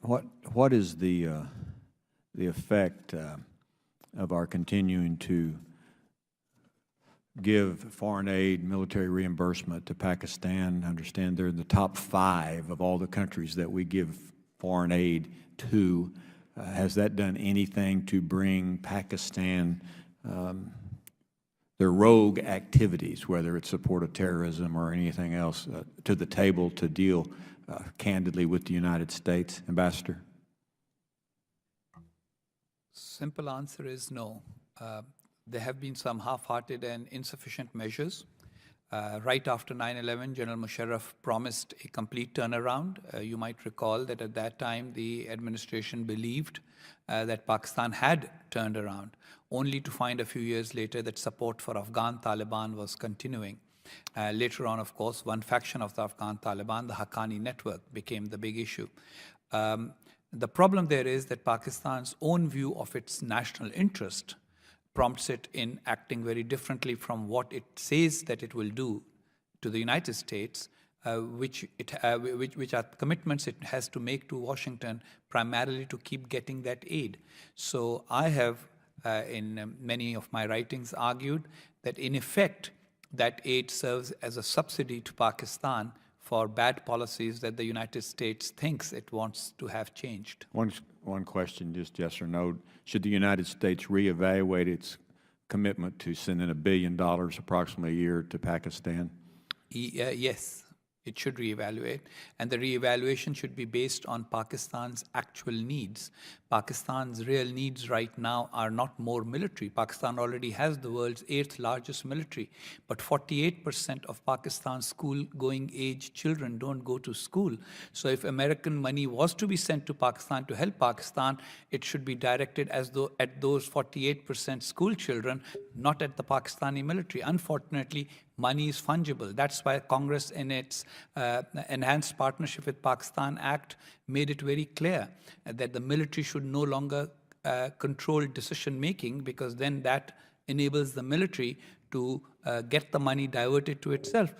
what is the effect of our continuing to give foreign aid, military reimbursement to Pakistan? I understand they're in the top 5 of all the countries that we give foreign aid to. Has that done anything to bring Pakistan their rogue activities, whether it's support of terrorism or anything else, to the table to deal candidly with the United States? Ambassador? Simple answer is no. There have been some half-hearted and insufficient measures. Right after 9/11, General Musharraf promised a complete turnaround. You might recall that at that time, the administration believed that Pakistan had turned around, only to find a few years later that support for Afghan Taliban was continuing. Later on, of course, one faction of the Afghan Taliban, the Haqqani network, became the big issue. The problem there is that Pakistan's own view of its national interest prompts it in acting very differently from what it says that it will do to the United States, which are commitments it has to make to Washington primarily to keep getting that aid. So I have, in many of my writings, argued that in effect, that aid serves as a subsidy to Pakistan for bad policies that the United States thinks it wants to have changed. One question, just yes or no. Should the United States reevaluate its commitment to sending $1 billion approximately a year to Pakistan? Yes, it should reevaluate. And the reevaluation should be based on Pakistan's actual needs. Pakistan's real needs right now are not more military. Pakistan already has the world's 8th largest military, but 48% of Pakistan's school-going age children don't go to school. So if American money was to be sent to Pakistan to help Pakistan, it should be directed as though at those 48% school children, not at the Pakistani military. Unfortunately, money is fungible. That's why Congress, in its Enhanced Partnership with Pakistan Act, made it very clear that the military should no longer control decision-making, because then that enables the military to get the money diverted to itself.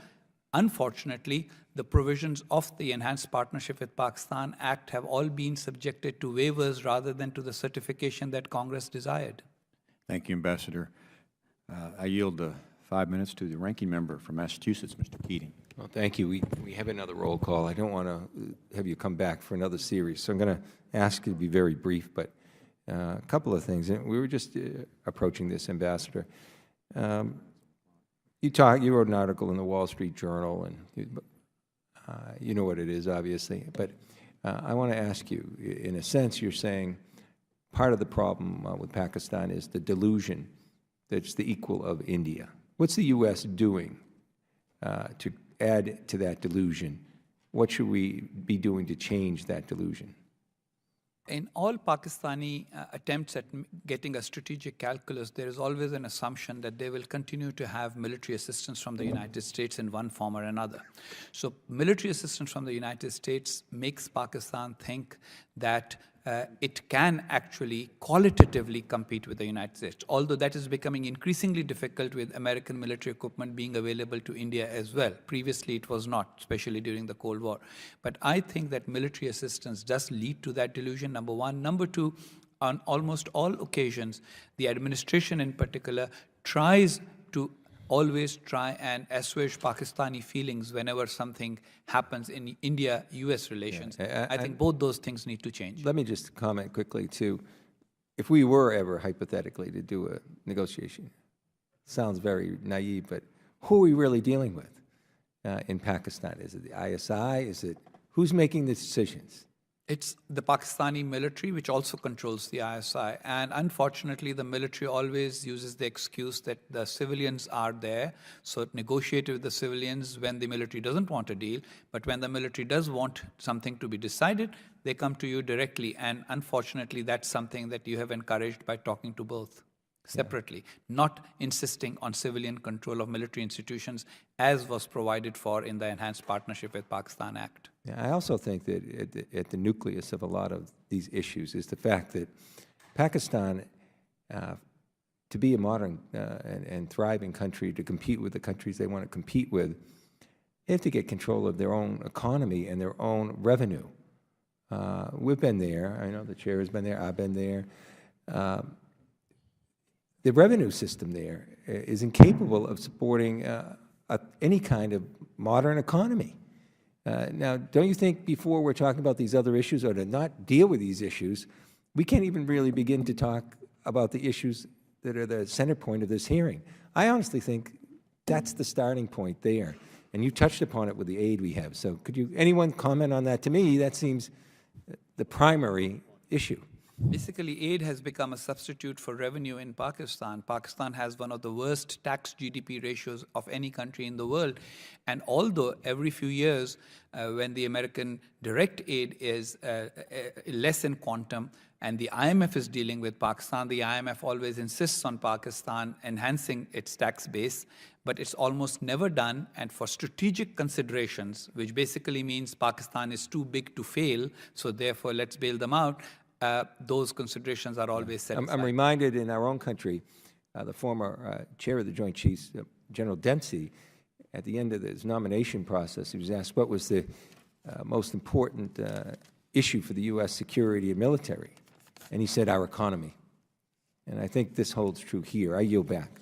Unfortunately, the provisions of the Enhanced Partnership with Pakistan Act have all been subjected to waivers rather than to the certification that Congress desired. Thank you, Ambassador. I yield the 5 minutes to the ranking member from Massachusetts, Mr. Keating. Well, thank you. We have another roll call. I don't want to have you come back for another series, so I'm going to ask you to be very brief, but a couple of things. We were just approaching this, Ambassador. You wrote an article in the Wall Street Journal, and you know what it is, obviously, but I want to ask you, in a sense, you're saying part of the problem with Pakistan is the delusion that it's the equal of India. What's the U.S. doing to add to that delusion? What should we be doing to change that delusion? In all Pakistani attempts at getting a strategic calculus, there is always an assumption that they will continue to have military assistance from the United States in one form or another. So military assistance from the United States makes Pakistan think that it can actually qualitatively compete with the United States, although that is becoming increasingly difficult with American military equipment being available to India as well. Previously, it was not, especially during the Cold War. But I think that military assistance does lead to that delusion, number one. Number two, on almost all occasions, the administration in particular tries to always try and assuage Pakistani feelings whenever something happens in India-US relations. Yeah, I think both those things need to change. Let me just comment quickly, too. If we were ever, hypothetically, to do a negotiation, sounds very naive, but who are we really dealing with in Pakistan? Is it the ISI? Is it, who's making the decisions? It's the Pakistani military, which also controls the ISI. And unfortunately, the military always uses the excuse that the civilians are there, so it negotiates with the civilians when the military doesn't want a deal. But when the military does want something to be decided, they come to you directly. And unfortunately, that's something that you have encouraged by talking to both separately, not insisting on civilian control of military institutions, as was provided for in the Enhanced Partnership with Pakistan Act. Yeah, I also think that at the nucleus of a lot of these issues is the fact that Pakistan, to be a modern and thriving country, to compete with the countries they want to compete with, they have to get control of their own economy and their own revenue. We've been there. I know the chair has been there. I've been there. The revenue system there is incapable of supporting any kind of modern economy. Now, don't you think before we're talking about these other issues or to not deal with these issues, we can't even really begin to talk about the issues that are the center point of this hearing? I honestly think that's the starting point there. And you touched upon it with the aid we have. So could you, anyone comment on that? To me, that seems the primary issue. Basically, aid has become a substitute for revenue in Pakistan. Pakistan has one of the worst tax GDP ratios of any country in the world. And although every few years, when the American direct aid is less in quantum, and the IMF is dealing with Pakistan, the IMF always insists on Pakistan enhancing its tax base, but it's almost never done. And for strategic considerations, which basically means Pakistan is too big to fail, so therefore let's bail them out, those considerations are always set aside. I'm reminded in our own country, the former chair of the Joint Chiefs, General Dempsey, at the end of his nomination process, he was asked what was the most important issue for the U.S. security and military. And he said, our economy. And I think this holds true here. I yield back.